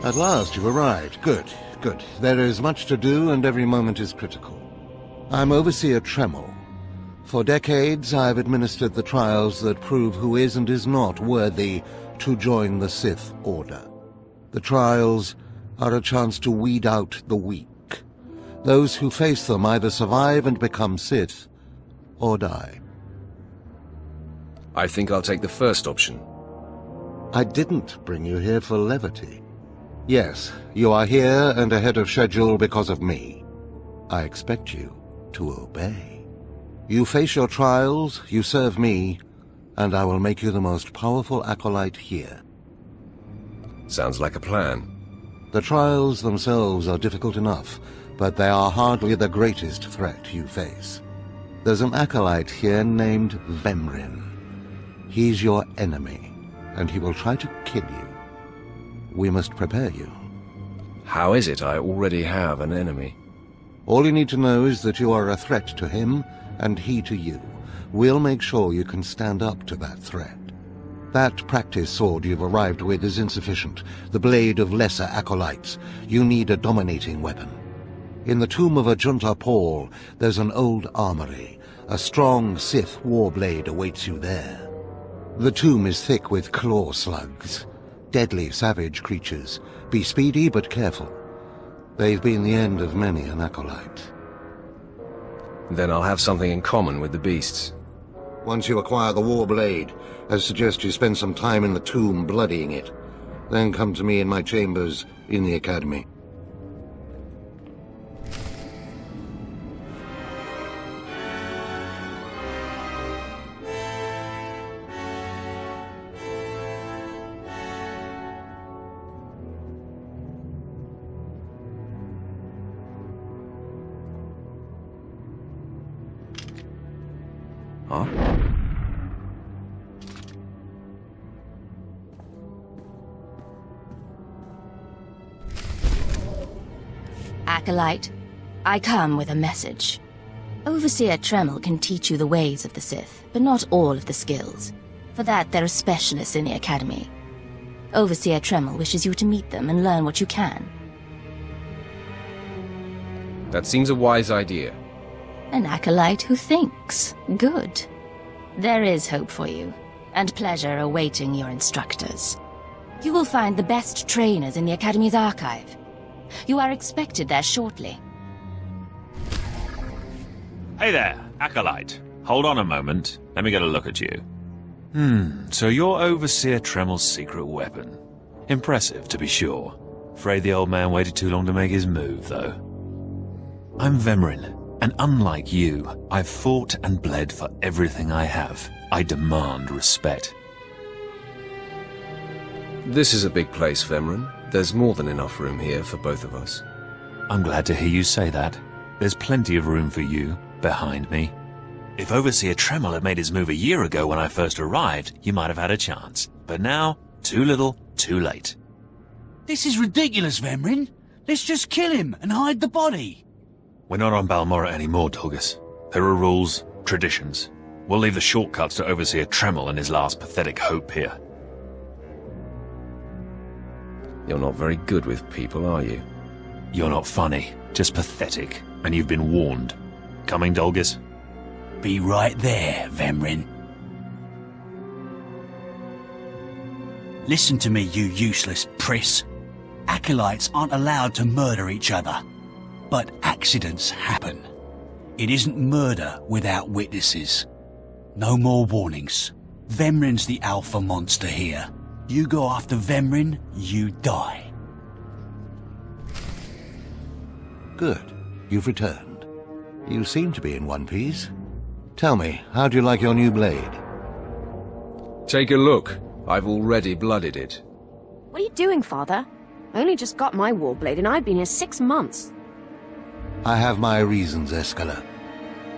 At last you've arrived. Good, good. There is much to do, and every moment is critical. I'm Overseer Tremel. For decades, I've administered the trials that prove who is and is not worthy to join the Sith Order. The trials are a chance to weed out the weak. Those who face them either survive and become Sith, or die. I think I'll take the first option. I didn't bring you here for levity. Yes, you are here and ahead of schedule because of me. I expect you to obey. You face your trials, you serve me, and I will make you the most powerful acolyte here. Sounds like a plan. The trials themselves are difficult enough, but they are hardly the greatest threat you face. There's an acolyte here named Vemrin. He's your enemy, and he will try to kill you. We must prepare you. How is it I already have an enemy? All you need to know is that you are a threat to him, and he to you. We'll make sure you can stand up to that threat. That practice sword you've arrived with is insufficient. The blade of lesser acolytes. You need a dominating weapon. In the tomb of Ajunta Paul, there's an old armory. A strong Sith warblade awaits you there. The tomb is thick with claw slugs. Deadly, savage creatures. Be speedy but careful. They've been the end of many an acolyte. Then I'll have something in common with the beasts. Once you acquire the warblade, I suggest you spend some time in the tomb bloodying it. Then come to me in my chambers in the academy. Huh? Acolyte, I come with a message. Overseer Tremel can teach you the ways of the Sith, but not all of the skills. For that, there are specialists in the Academy. Overseer Tremel wishes you to meet them and learn what you can. That seems a wise idea. An acolyte who thinks. Good. There is hope for you, and pleasure awaiting your instructors. You will find the best trainers in the Academy's archive. You are expected there shortly. Hey there, acolyte. Hold on a moment. Let me get a look at you. So you're Overseer Tremel's secret weapon. Impressive, to be sure. Afraid the old man waited too long to make his move, though. I'm Vemrin. And unlike you, I've fought and bled for everything I have. I demand respect. This is a big place, Vemrin. There's more than enough room here for both of us. I'm glad to hear you say that. There's plenty of room for you, behind me. If Overseer Tremel had made his move a year ago when I first arrived, you might have had a chance. But now, too little, too late. This is ridiculous, Vemrin. Let's just kill him and hide the body. We're not on Balmorra anymore, Tulgus. There are rules, traditions. We'll leave the shortcuts to Overseer Tremel and his last pathetic hope here. You're not very good with people, are you? You're not funny, just pathetic, and you've been warned. Coming, Dolgus? Be right there, Vemrin. Listen to me, you useless priss. Acolytes aren't allowed to murder each other. But accidents happen. It isn't murder without witnesses. No more warnings. Vemrin's the alpha monster here. You go after Vemrin, you die. Good. You've returned. You seem to be in one piece. Tell me, how do you like your new blade? Take a look. I've already blooded it. What are you doing, Father? I only just got my warblade and I've been here 6 months. I have my reasons, Escala.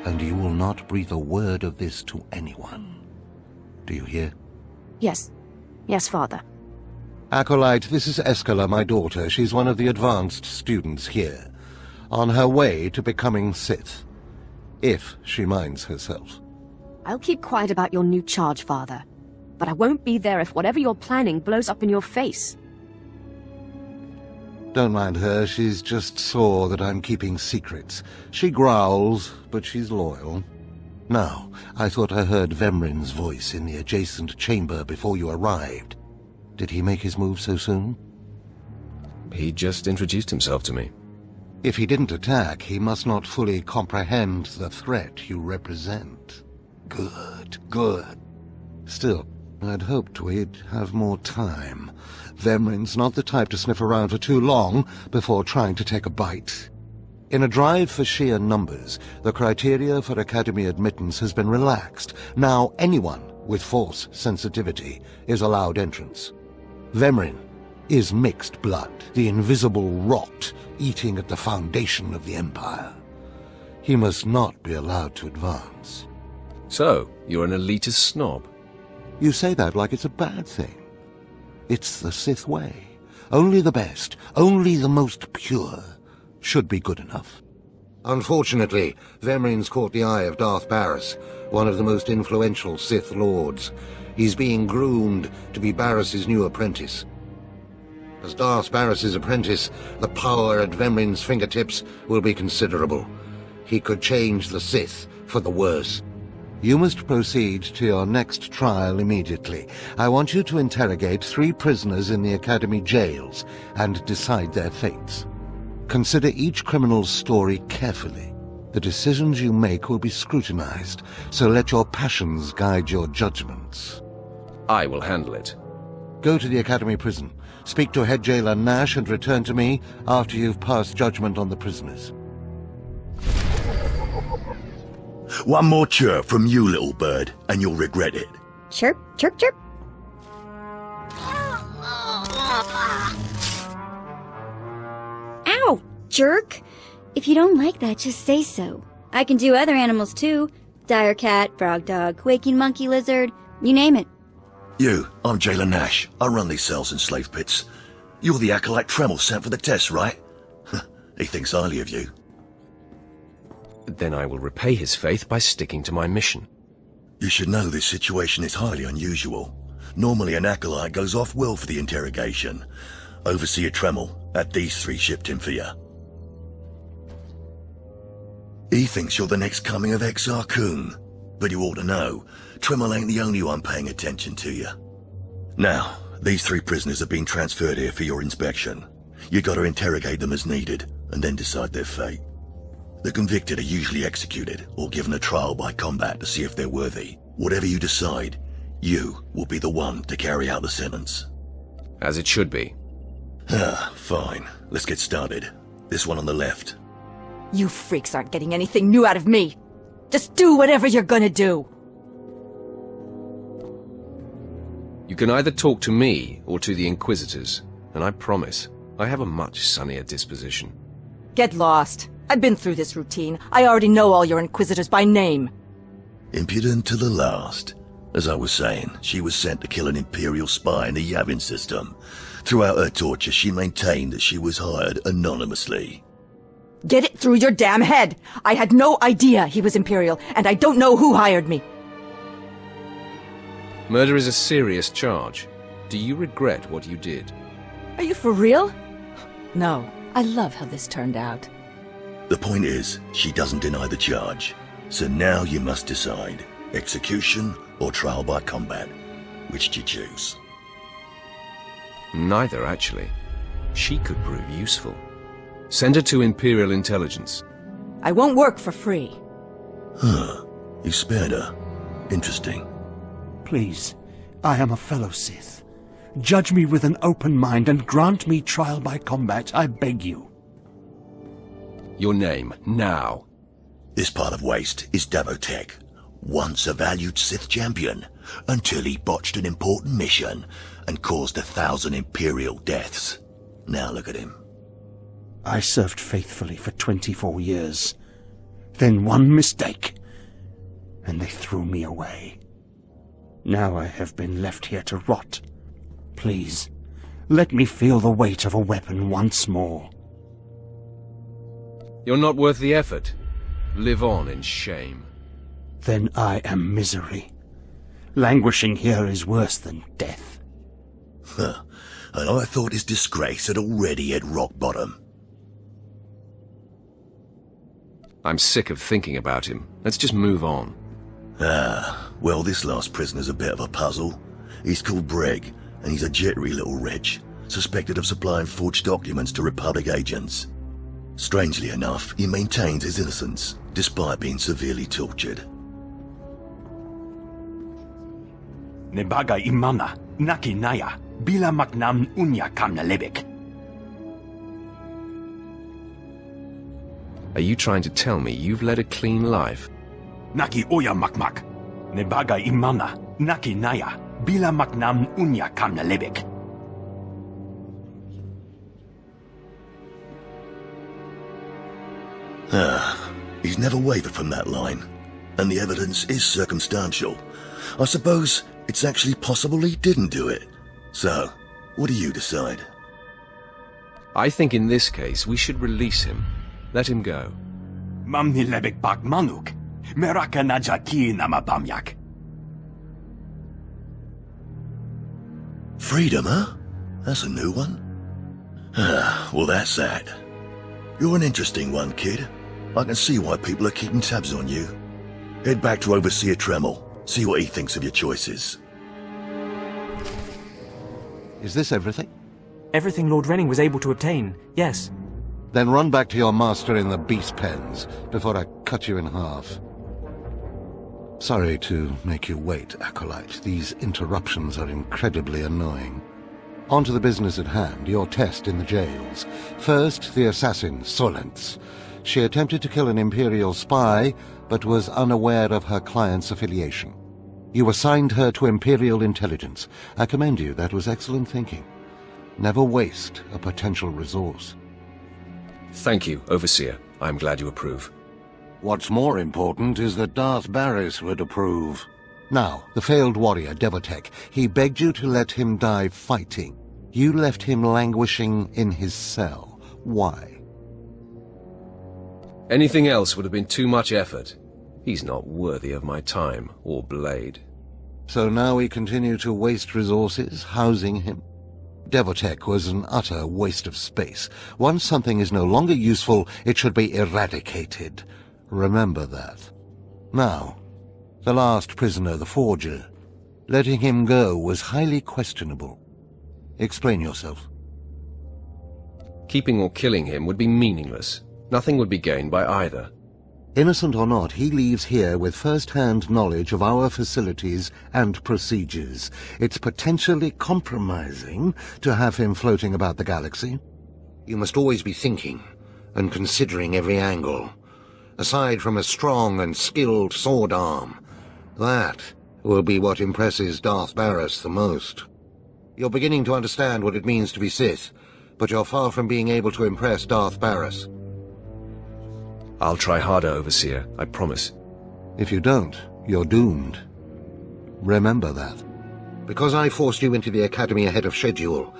And you will not breathe a word of this to anyone. Do you hear? Yes. Yes, Father. Acolyte, this is Escala, my daughter. She's one of the advanced students here. On her way to becoming Sith. If she minds herself. I'll keep quiet about your new charge, Father. But I won't be there if whatever you're planning blows up in your face. Don't mind her, she's just sore that I'm keeping secrets. She growls, but she's loyal. Now, I thought I heard Vemrin's voice in the adjacent chamber before you arrived. Did he make his move so soon? He just introduced himself to me. If he didn't attack, he must not fully comprehend the threat you represent. Good, good. Still, I'd hoped we'd have more time. Vemrin's not the type to sniff around for too long before trying to take a bite. In a drive for sheer numbers, the criteria for Academy admittance has been relaxed. Now anyone with Force sensitivity is allowed entrance. Vemrin is mixed blood, the invisible rot eating at the foundation of the Empire. He must not be allowed to advance. So, you're an elitist snob? You say that like it's a bad thing. It's the Sith way. Only the best, only the most pure, should be good enough. Unfortunately, Vemrin's caught the eye of Darth Barris, one of the most influential Sith Lords. He's being groomed to be Barris's new apprentice. As Darth Barris's apprentice, the power at Vemrin's fingertips will be considerable. He could change the Sith for the worse. You must proceed to your next trial immediately. I want you to interrogate 3 prisoners in the Academy jails and decide their fates. Consider each criminal's story carefully. The decisions you make will be scrutinized, so let your passions guide your judgments. I will handle it. Go to the Academy prison. Speak to head jailer Nash and return to me after you've passed judgment on the prisoners. One more chirp from you, little bird, and you'll regret it. Chirp, chirp, chirp. Ow, jerk! If you don't like that, just say so. I can do other animals too. Dire cat, frog dog, quaking monkey lizard, you name it. You, I'm Jailer Nash. I run these cells and slave pits. You're the acolyte Tremel sent for the test, right? He thinks highly of you. Then I will repay his faith by sticking to my mission. You should know this situation is highly unusual. Normally an acolyte goes off-world for the interrogation. Overseer Tremel had these 3 shipped in for you. He thinks you're the next coming of Exar Kun, but you ought to know, Tremel ain't the only one paying attention to you. Now, these 3 prisoners have been transferred here for your inspection. You gotta interrogate them as needed, and then decide their fate. The convicted are usually executed, or given a trial by combat to see if they're worthy. Whatever you decide, you will be the one to carry out the sentence. As it should be. Fine. Let's get started. This one on the left. You freaks aren't getting anything new out of me. Just do whatever you're gonna do. You can either talk to me or to the Inquisitors, and I promise, I have a much sunnier disposition. Get lost. I've been through this routine. I already know all your Inquisitors by name. Impudent to the last. As I was saying, she was sent to kill an Imperial spy in the Yavin system. Throughout her torture, she maintained that she was hired anonymously. Get it through your damn head! I had no idea he was Imperial, and I don't know who hired me. Murder is a serious charge. Do you regret what you did? Are you for real? No. I love how this turned out. The point is, she doesn't deny the charge. So now you must decide, execution or trial by combat. Which do you choose? Neither, actually. She could prove useful. Send her to Imperial Intelligence. I won't work for free. You spared her. Interesting. Please, I am a fellow Sith. Judge me with an open mind and grant me trial by combat, I beg you. Your name, now. This part of Waste is Davotech, once a valued Sith champion, until he botched an important mission and caused 1,000 Imperial deaths. Now look at him. I served faithfully for 24 years. Then one mistake, and they threw me away. Now I have been left here to rot. Please, let me feel the weight of a weapon once more. You're not worth the effort. Live on in shame. Then I am misery. Languishing here is worse than death. and I thought his disgrace had already hit rock bottom. I'm sick of thinking about him. Let's just move on. Ah, well, this last prisoner's a bit of a puzzle. He's called Breg, and he's a jittery little wretch, suspected of supplying forged documents to Republic agents. Strangely enough, he maintains his innocence, despite being severely tortured. Nebaga imana, naki naya, bila maknam unya kamna lebek. Are you trying to tell me you've led a clean life? Naki oya makmak. Nebaga imana, naki naya, bila maknam unya kamna lebek. Ah, he's never wavered from that line, and the evidence is circumstantial. I suppose it's actually possible he didn't do it. So, what do you decide? I think in this case we should release him. Let him go. Mamni lebek bak manuk. Meraka najaki namabamyak. Freedom, huh? That's a new one. Ah, well, that's that. You're an interesting one, kid. I can see why people are keeping tabs on you. Head back to Overseer Tremel. See what he thinks of your choices. Is this everything? Everything Lord Renning was able to obtain, yes. Then run back to your master in the beast pens before I cut you in half. Sorry to make you wait, Acolyte. These interruptions are incredibly annoying. On to the business at hand, your test in the jails. First, the assassin, Solence. She attempted to kill an Imperial spy, but was unaware of her client's affiliation. You assigned her to Imperial intelligence. I commend you, that was excellent thinking. Never waste a potential resource. Thank you, Overseer. I'm glad you approve. What's more important is that Darth Barris would approve. Now, the failed warrior, Devotech, he begged you to let him die fighting. You left him languishing in his cell. Why? Anything else would have been too much effort. He's not worthy of my time or blade. So now we continue to waste resources, housing him? Devotech was an utter waste of space. Once something is no longer useful, it should be eradicated. Remember that. Now, the last prisoner, the Forger. Letting him go was highly questionable. Explain yourself. Keeping or killing him would be meaningless. Nothing would be gained by either. Innocent or not, he leaves here with first-hand knowledge of our facilities and procedures. It's potentially compromising to have him floating about the galaxy. You must always be thinking and considering every angle. Aside from a strong and skilled sword arm, that will be what impresses Darth Barris the most. You're beginning to understand what it means to be Sith, but you're far from being able to impress Darth Barris. I'll try harder, Overseer, I promise. If you don't, you're doomed. Remember that. Because I forced you into the Academy ahead of schedule,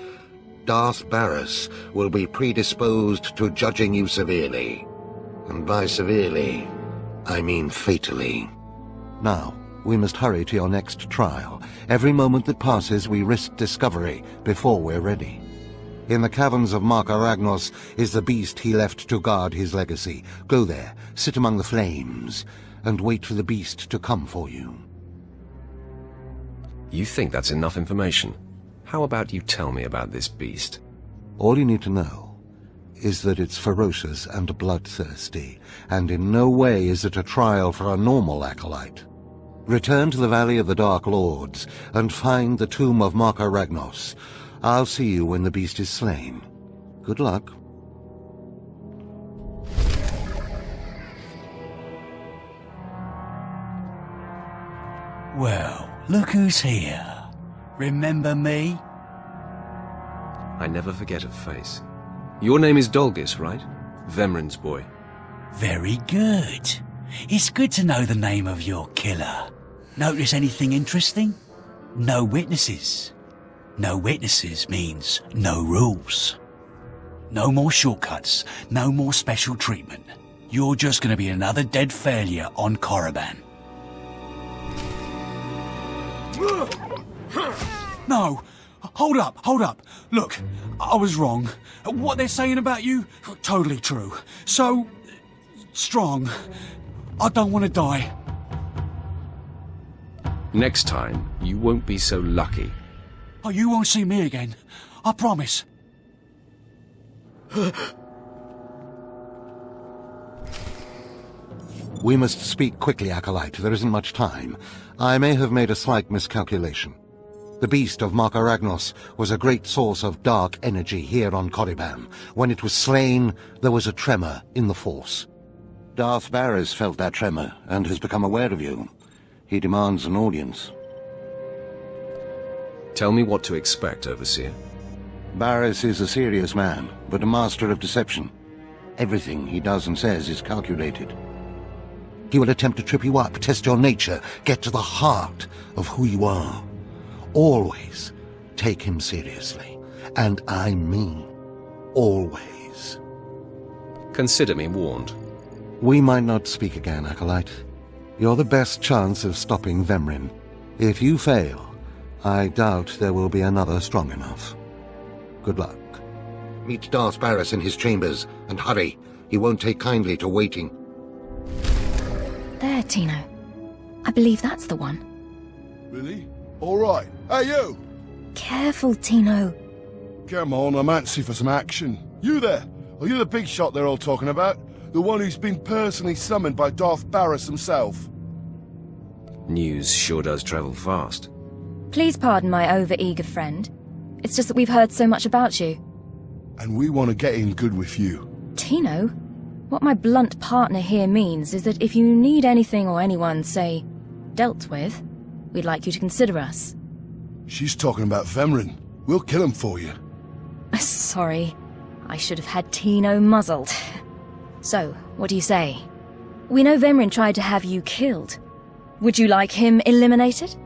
Darth Barris will be predisposed to judging you severely. And by severely, I mean fatally. Now, we must hurry to your next trial. Every moment that passes, we risk discovery before we're ready. In the caverns of Mark Aragnos is the beast he left to guard his legacy. Go there, sit among the flames, and wait for the beast to come for you. You think that's enough information? How about you tell me about this beast? All you need to know is that it's ferocious and bloodthirsty, and in no way is it a trial for a normal acolyte. Return to the Valley of the Dark Lords and find the tomb of Mark Aragnos. I'll see you when the beast is slain. Good luck. Well, look who's here. Remember me? I never forget a face. Your name is Dolgus, right? Vemrin's boy. Very good. It's good to know the name of your killer. Notice anything interesting? No witnesses. No witnesses means no rules. No more shortcuts, no more special treatment. You're just going to be another dead failure on Korriban. No, hold up. Look, I was wrong. What they're saying about you, totally true. So, strong. I don't want to die. Next time, you won't be so lucky. Oh, you won't see me again. I promise. We must speak quickly, Acolyte. There isn't much time. I may have made a slight miscalculation. The beast of Markaragnos was a great source of dark energy here on Korriban. When it was slain, there was a tremor in the Force. Darth Barris felt that tremor and has become aware of you. He demands an audience. Tell me what to expect, Overseer. Barris is a serious man, but a master of deception. Everything he does and says is calculated. He will attempt to trip you up, test your nature, get to the heart of who you are. Always take him seriously. And I mean always. Consider me warned. We might not speak again, Acolyte. You're the best chance of stopping Vemrin. If you fail, I doubt there will be another strong enough. Good luck. Meet Darth Barris in his chambers, and hurry. He won't take kindly to waiting. There, Tino. I believe that's the one. Really? All right. Hey, you! Careful, Tino. Come on, I'm antsy for some action. You there? Are you the big shot they're all talking about? The one who's been personally summoned by Darth Barris himself? News sure does travel fast. Please pardon my over-eager friend. It's just that we've heard so much about you. And we want to get in good with you. Tino? What my blunt partner here means is that if you need anything or anyone, say, dealt with, we'd like you to consider us. She's talking about Vemrin. We'll kill him for you. Sorry. I should have had Tino muzzled. So, what do you say? We know Vemrin tried to have you killed. Would you like him eliminated?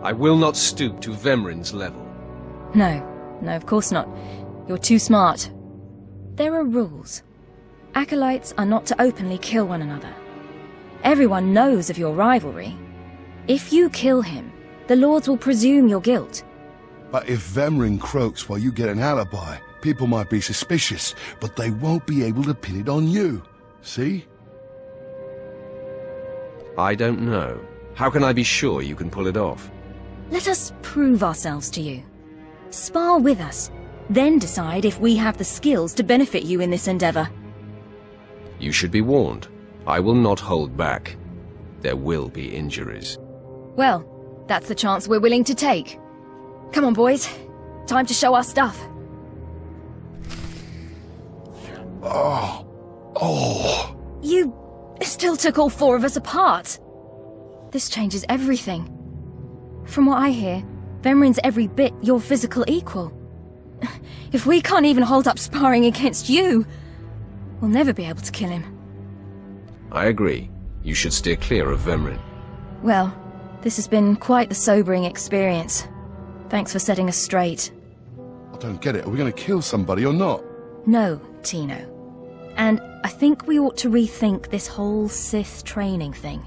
I will not stoop to Vemrin's level. No, of course not. You're too smart. There are rules. Acolytes are not to openly kill one another. Everyone knows of your rivalry. If you kill him, the Lords will presume your guilt. But if Vemrin croaks while you get an alibi, people might be suspicious, but they won't be able to pin it on you. See? I don't know. How can I be sure you can pull it off? Let us prove ourselves to you. Spar with us, then decide if we have the skills to benefit you in this endeavor. You should be warned. I will not hold back. There will be injuries. Well, that's the chance we're willing to take. Come on, boys. Time to show our stuff. Oh. You still took all four of us apart. This changes everything. From what I hear, Vemrin's every bit your physical equal. If we can't even hold up sparring against you, we'll never be able to kill him. I agree. You should steer clear of Vemrin. Well, this has been quite the sobering experience. Thanks for setting us straight. I don't get it. Are we going to kill somebody or not? No, Tino. And I think we ought to rethink this whole Sith training thing.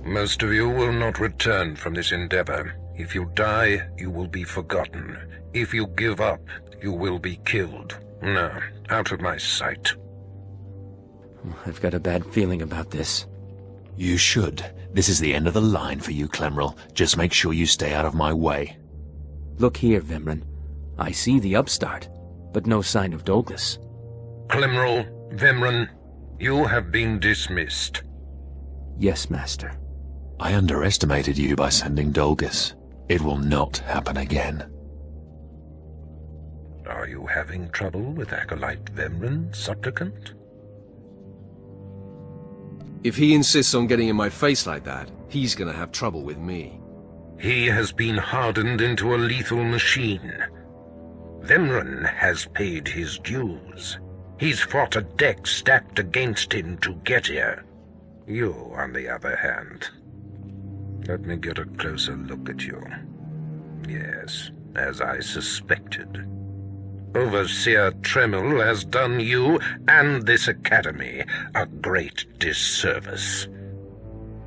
Most of you will not return from this endeavor. If you die, you will be forgotten. If you give up, you will be killed. No, out of my sight. I've got a bad feeling about this. You should. This is the end of the line for you, Clemrel. Just make sure you stay out of my way. Look here, Vemrin. I see the upstart, but no sign of Douglas. Clemrel, Vemrin, you have been dismissed. Yes, Master. I underestimated you by sending Dolgus. It will not happen again. Are you having trouble with Acolyte Vemrin, Supplicant? If he insists on getting in my face like that, he's gonna have trouble with me. He has been hardened into a lethal machine. Vemrin has paid his dues. He's fought a deck stacked against him to get here. You, on the other hand... Let me get a closer look at you. Yes, as I suspected. Overseer Tremel has done you and this academy a great disservice.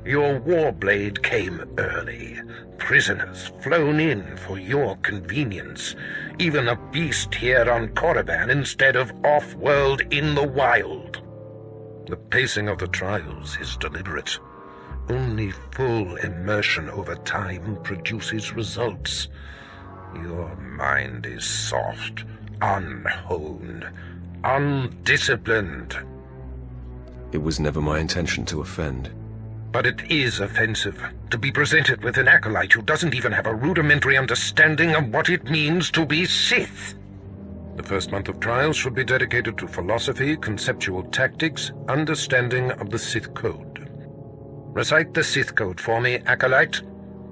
Your warblade came early. Prisoners flown in for your convenience. Even a beast here on Korriban instead of off-world in the wild. The pacing of the trials is deliberate. Only full immersion over time produces results. Your mind is soft, unhoned, undisciplined. It was never my intention to offend. But it is offensive to be presented with an acolyte who doesn't even have a rudimentary understanding of what it means to be Sith. The first month of trials should be dedicated to philosophy, conceptual tactics, understanding of the Sith Code. Recite the Sith Code for me, acolyte,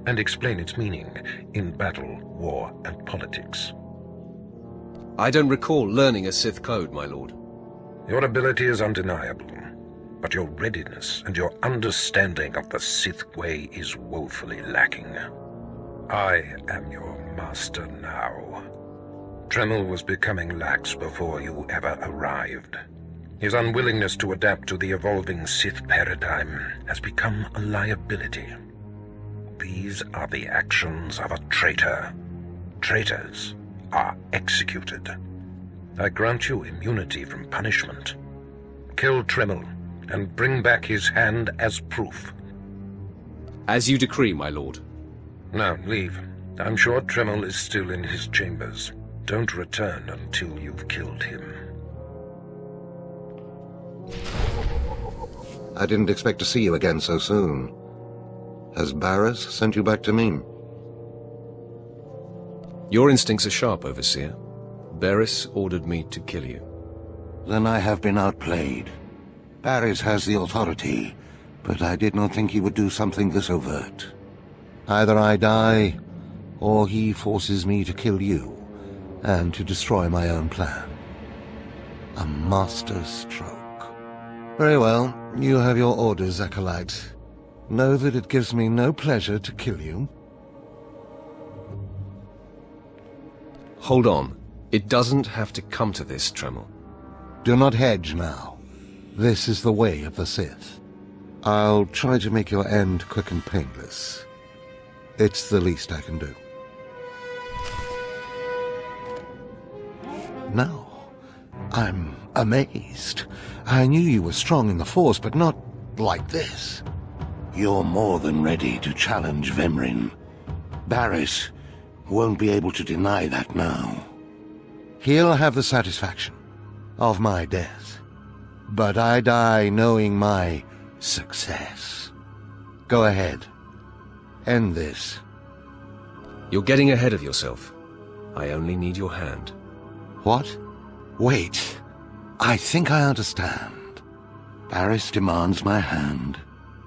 and explain its meaning in battle, war, and politics. I don't recall learning a Sith Code, my lord. Your ability is undeniable, but your readiness and your understanding of the Sith way is woefully lacking. I am your master now. Tremel was becoming lax before you ever arrived. His unwillingness to adapt to the evolving Sith paradigm has become a liability. These are the actions of a traitor. Traitors are executed. I grant you immunity from punishment. Kill Tremel and bring back his hand as proof. As you decree, my lord. Now, leave. I'm sure Tremel is still in his chambers. Don't return until you've killed him. I didn't expect to see you again so soon. Has Barras sent you back to me? Your instincts are sharp, Overseer. Barras ordered me to kill you. Then I have been outplayed. Barras has the authority, but I did not think he would do something this overt. Either I die, or he forces me to kill you, and to destroy my own plan. A master stroke. Very well, you have your orders, Acolyte. Know that it gives me no pleasure to kill you. Hold on. It doesn't have to come to this, Tremel. Do not hedge now. This is the way of the Sith. I'll try to make your end quick and painless. It's the least I can do. No, I'm amazed. I knew you were strong in the Force, but not like this. You're more than ready to challenge Vemrin. Barras won't be able to deny that now. He'll have the satisfaction of my death, but I die knowing my success. Go ahead. End this. You're getting ahead of yourself. I only need your hand. What? Wait. I think I understand. Barras demands my hand.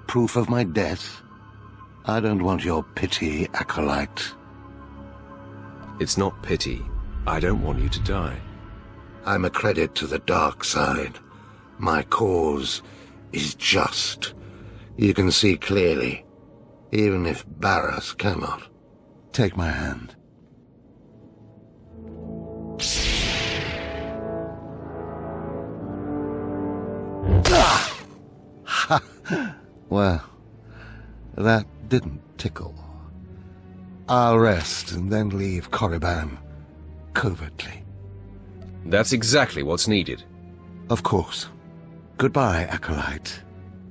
Proof of my death. I don't want your pity, Acolyte. It's not pity. I don't want you to die. I'm a credit to the dark side. My cause is just. You can see clearly, even if Barras cannot. Take my hand. Well, that didn't tickle. I'll rest and then leave Korriban covertly. That's exactly what's needed. Of course. Goodbye, Acolyte.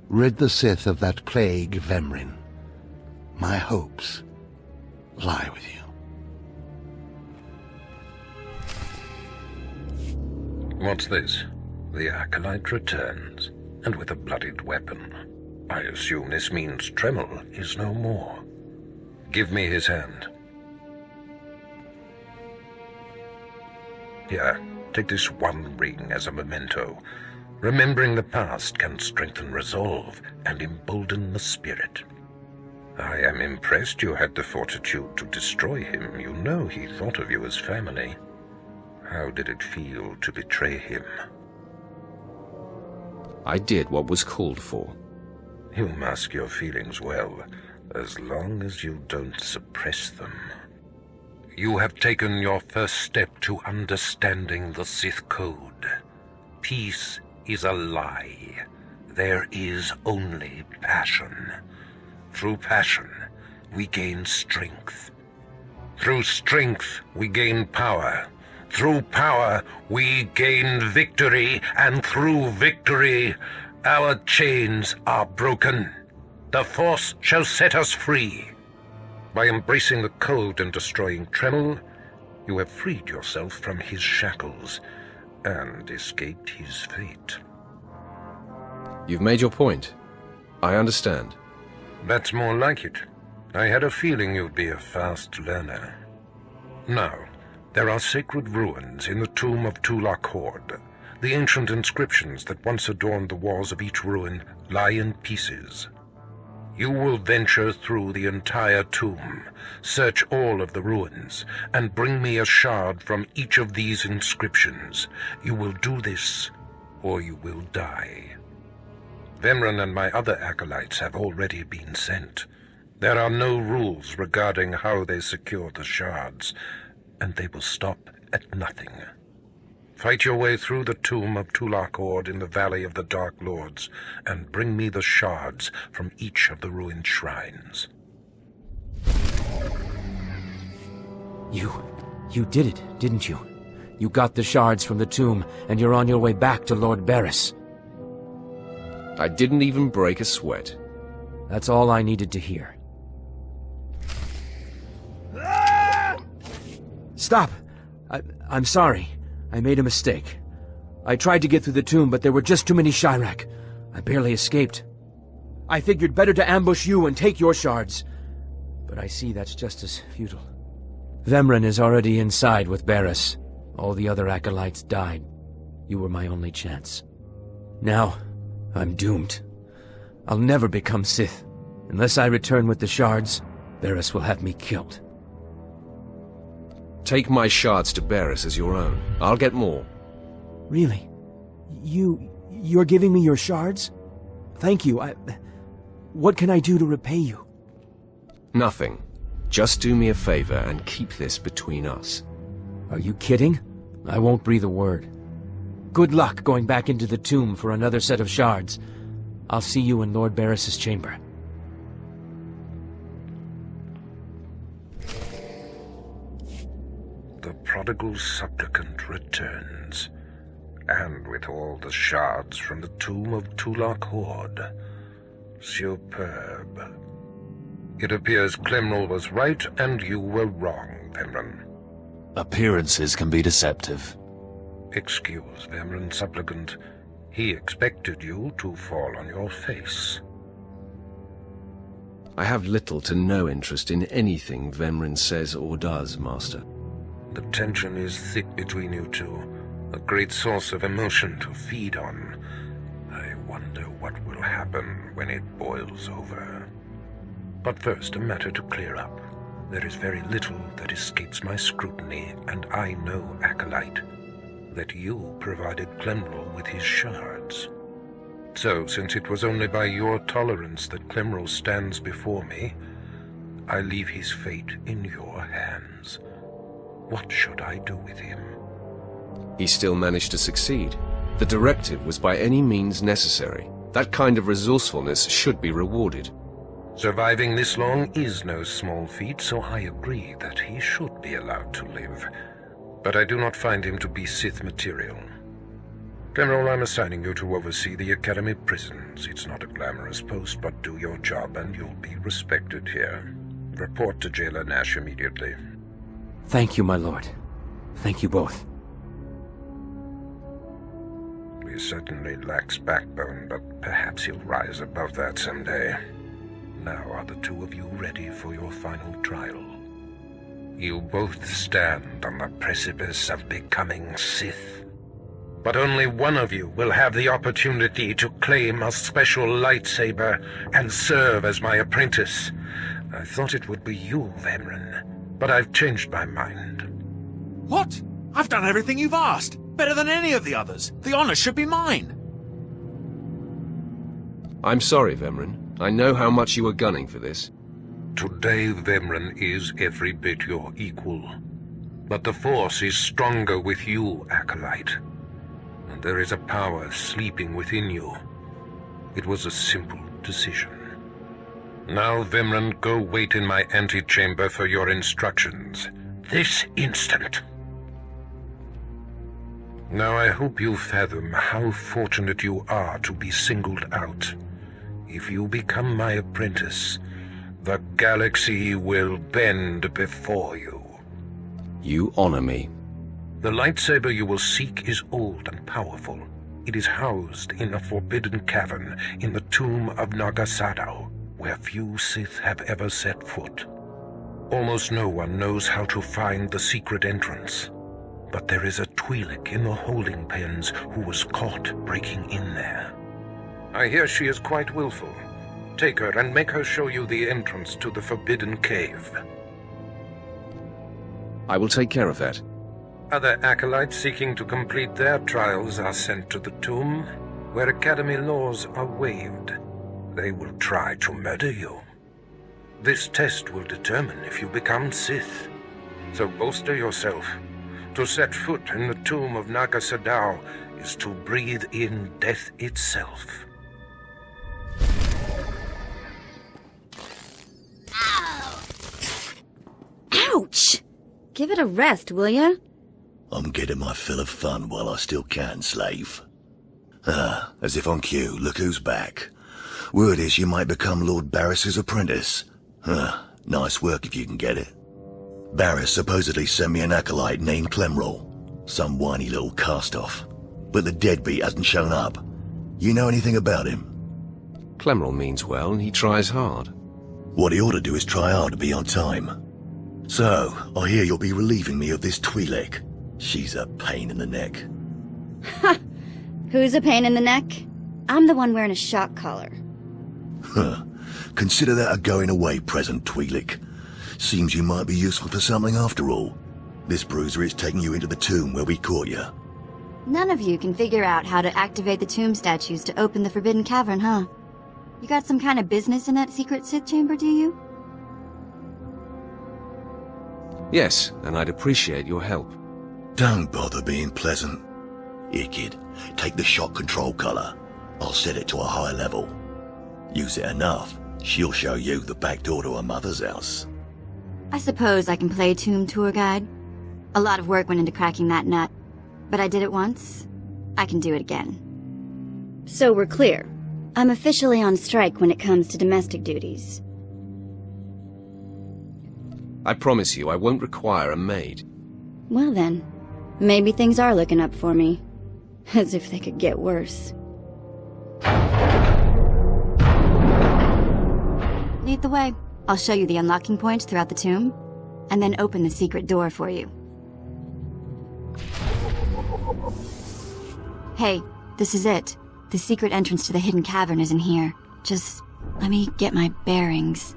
Rid the Sith of that plague, Vemrin. My hopes lie with you. What's this? The Acolyte returns, and with a bloodied weapon. I assume this means Tremel is no more. Give me his hand. Here, take this one ring as a memento. Remembering the past can strengthen resolve and embolden the spirit. I am impressed you had the fortitude to destroy him. You know he thought of you as family. How did it feel to betray him? I did what was called for. You mask your feelings well, as long as you don't suppress them. You have taken your first step to understanding the Sith Code. Peace is a lie. There is only passion. Through passion, we gain strength. Through strength, we gain power. Through power, we gain victory, and through victory, our chains are broken. The Force shall set us free. By embracing the code and destroying Tremel, you have freed yourself from his shackles and escaped his fate. You've made your point. I understand. That's more like it. I had a feeling you'd be a fast learner. Now, there are sacred ruins in the tomb of Tulak Horde. The ancient inscriptions that once adorned the walls of each ruin lie in pieces. You will venture through the entire tomb, search all of the ruins, and bring me a shard from each of these inscriptions. You will do this, or you will die. Vemran and my other acolytes have already been sent. There are no rules regarding how they secure the shards, and they will stop at nothing. Fight your way through the tomb of Tulak Horde in the Valley of the Dark Lords, and bring me the shards from each of the ruined shrines. You did it, didn't you? You got the shards from the tomb, and you're on your way back to Lord Barris. I didn't even break a sweat. That's all I needed to hear. Stop! I'm sorry. I made a mistake. I tried to get through the tomb, but there were just too many Chirac. I barely escaped. I figured better to ambush you and take your shards. But I see that's just as futile. Vemran is already inside with Barris. All the other acolytes died. You were my only chance. Now, I'm doomed. I'll never become Sith. Unless I return with the shards, Barris will have me killed. Take my shards to Barris as your own. I'll get more. Really? You're giving me your shards? Thank you. What can I do to repay you? Nothing. Just do me a favor and keep this between us. Are you kidding? I won't breathe a word. Good luck going back into the tomb for another set of shards. I'll see you in Lord Barris's chamber. The prodigal supplicant returns, and with all the shards from the tomb of Tulak Horde. Superb. It appears Clemrel was right, and you were wrong, Vemran. Appearances can be deceptive. Excuse Vemran, supplicant. He expected you to fall on your face. I have little to no interest in anything Vemran says or does, Master. The tension is thick between you two, a great source of emotion to feed on. I wonder what will happen when it boils over. But first, a matter to clear up. There is very little that escapes my scrutiny, and I know, Acolyte, that you provided Clemrel with his shards. So, since it was only by your tolerance that Clemrel stands before me, I leave his fate in your hands. What should I do with him? He still managed to succeed. The directive was by any means necessary. That kind of resourcefulness should be rewarded. Surviving this long is no small feat, so I agree that he should be allowed to live. But I do not find him to be Sith material. Clemrel, I'm assigning you to oversee the Academy prisons. It's not a glamorous post, but do your job and you'll be respected here. Report to Jailer Nash immediately. Thank you, my lord. Thank you both. He certainly lacks backbone, but perhaps he'll rise above that someday. Now are the two of you ready for your final trial? You both stand on the precipice of becoming Sith. But only one of you will have the opportunity to claim a special lightsaber and serve as my apprentice. I thought it would be you, Vemran, but I've changed my mind. What? I've done everything you've asked. Better than any of the others. The honor should be mine. I'm sorry, Vemran. I know how much you were gunning for this. Today, Vemran is every bit your equal. But the Force is stronger with you, Acolyte. And there is a power sleeping within you. It was a simple decision. Now, Vemran, go wait in my antechamber for your instructions. This instant. Now I hope you fathom how fortunate you are to be singled out. If you become my apprentice, the galaxy will bend before you. You honor me. The lightsaber you will seek is old and powerful. It is housed in a forbidden cavern in the tomb of Nagasadao, where few Sith have ever set foot. Almost no one knows how to find the secret entrance. But there is a Twi'lek in the holding pens who was caught breaking in there. I hear she is quite willful. Take her and make her show you the entrance to the Forbidden Cave. I will take care of that. Other acolytes seeking to complete their trials are sent to the tomb, where Academy laws are waived. They will try to murder you. This test will determine if you become Sith. So bolster yourself. To set foot in the tomb of Nagasadao is to breathe in death itself. Ouch! Give it a rest, will ya? I'm getting my fill of fun while I still can, slave. As if on cue, look who's back. Word is you might become Lord Barris's apprentice. Nice work if you can get it. Barris supposedly sent me an acolyte named Clemrol. Some whiny little cast-off. But the deadbeat hasn't shown up. You know anything about him? Clemrol means well, and he tries hard. What he ought to do is try hard to be on time. So, I hear you'll be relieving me of this Twi'lek. She's a pain in the neck. Ha! Who's a pain in the neck? I'm the one wearing a shock collar. Consider that a going-away present, Twi'lek. Seems you might be useful for something after all. This bruiser is taking you into the tomb where we caught you. None of you can figure out how to activate the tomb statues to open the Forbidden Cavern, huh? You got some kind of business in that secret Sith chamber, do you? Yes, and I'd appreciate your help. Don't bother being pleasant. Here, kid, take the shock control collar. I'll set it to a high level. Use it enough, she'll show you the back door to her mother's house. I suppose I can play tomb tour guide. A lot of work went into cracking that nut, but I did it once. I can do it again. So we're clear. I'm officially on strike when it comes to domestic duties. I promise you I won't require a maid. Well then, maybe things are looking up for me. As if they could get worse. Lead the way. I'll show you the unlocking points throughout the tomb, and then open the secret door for you. Hey, this is it. The secret entrance to the hidden cavern is in here. Just let me get my bearings.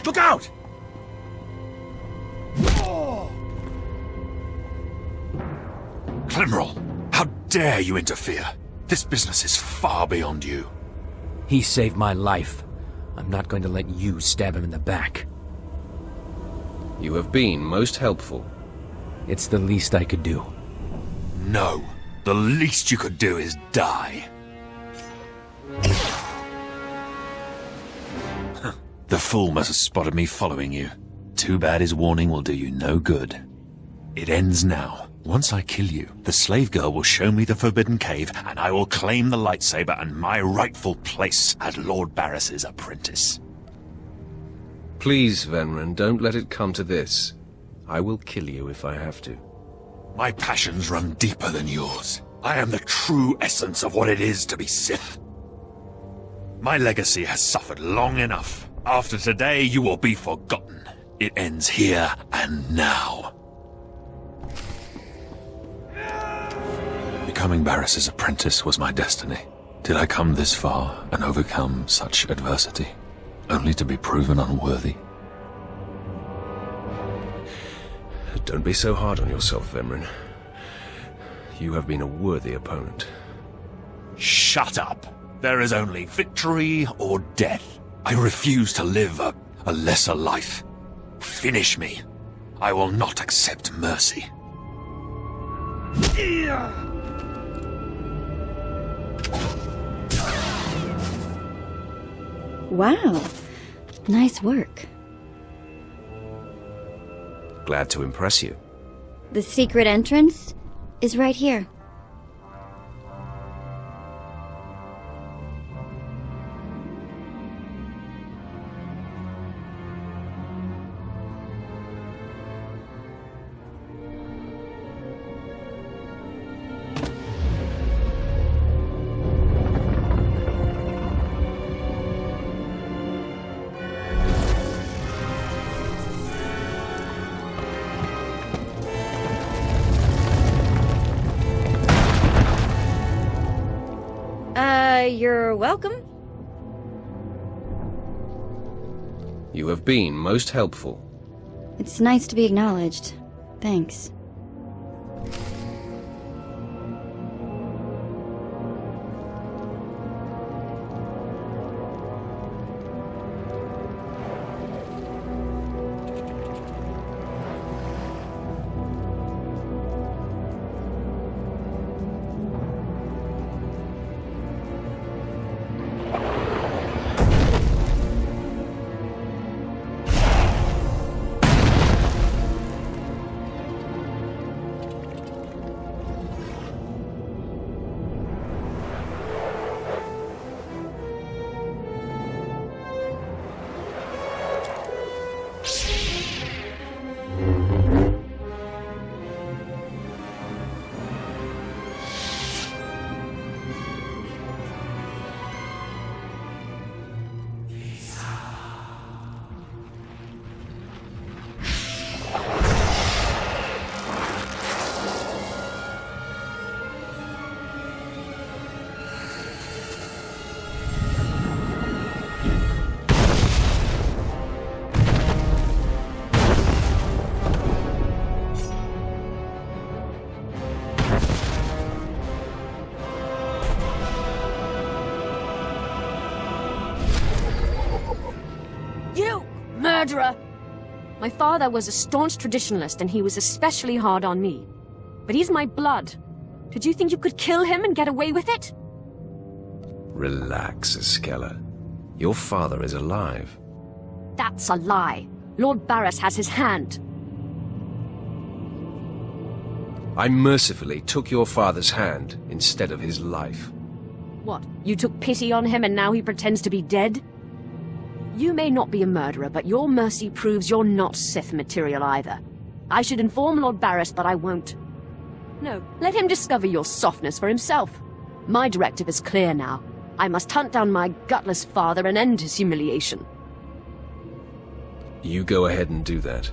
Look out! Clemrol, how dare you interfere? This business is far beyond you. He saved my life. I'm not going to let you stab him in the back. You have been most helpful. It's the least I could do. No, the least you could do is die. The fool must have spotted me following you. Too bad his warning will do you no good. It ends now. Once I kill you, the slave girl will show me the Forbidden Cave, and I will claim the lightsaber and my rightful place as Lord Barris's apprentice. Please, Venran, don't let it come to this. I will kill you if I have to. My passions run deeper than yours. I am the true essence of what it is to be Sith. My legacy has suffered long enough. After today, you will be forgotten. It ends here and now. Becoming Barris's apprentice was my destiny. Did I come this far and overcome such adversity, only to be proven unworthy? Don't be so hard on yourself, Venran. You have been a worthy opponent. Shut up! There is only victory or death. I refuse to live a lesser life. Finish me. I will not accept mercy. Wow. Nice work. Glad to impress you. The secret entrance is right here. You're welcome. You have been most helpful. It's nice to be acknowledged. Thanks. Murderer! My father was a staunch traditionalist and he was especially hard on me. But he's my blood. Did you think you could kill him and get away with it? Relax, Iskella. Your father is alive. That's a lie. Lord Barris has his hand. I mercifully took your father's hand instead of his life. What, you took pity on him and now he pretends to be dead? You may not be a murderer, but your mercy proves you're not Sith material either. I should inform Lord Barris, but I won't. No, let him discover your softness for himself. My directive is clear now. I must hunt down my gutless father and end his humiliation. You go ahead and do that.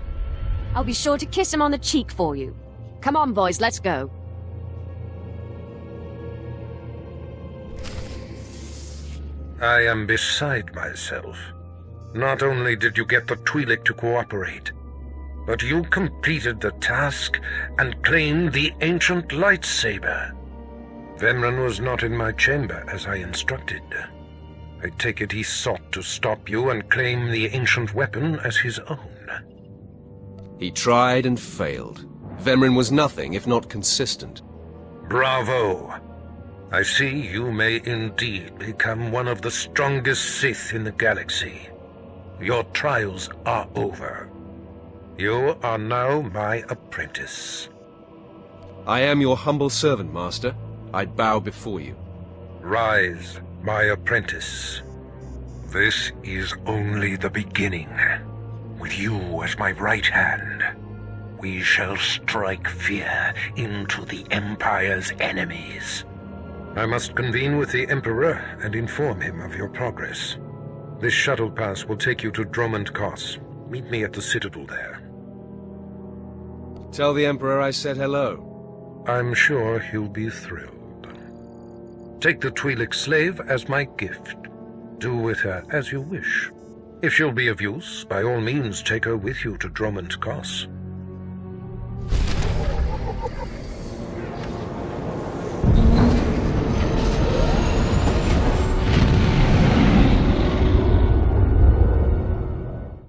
I'll be sure to kiss him on the cheek for you. Come on, boys, let's go. I am beside myself. Not only did you get the Twi'lek to cooperate, but you completed the task and claimed the ancient lightsaber. Vemran was not in my chamber as I instructed. I take it he sought to stop you and claim the ancient weapon as his own. He tried and failed. Vemran was nothing if not consistent. Bravo! I see you may indeed become one of the strongest Sith in the galaxy. Your trials are over. You are now my apprentice. I am your humble servant, Master. I bow before you. Rise, my apprentice. This is only the beginning. With you as my right hand, we shall strike fear into the Empire's enemies. I must convene with the Emperor and inform him of your progress. This shuttle pass will take you to Dromund Kos. Meet me at the Citadel there. Tell the Emperor I said hello. I'm sure he'll be thrilled. Take the Twi'lek slave as my gift. Do with her as you wish. If she'll be of use, by all means take her with you to Dromund Kos.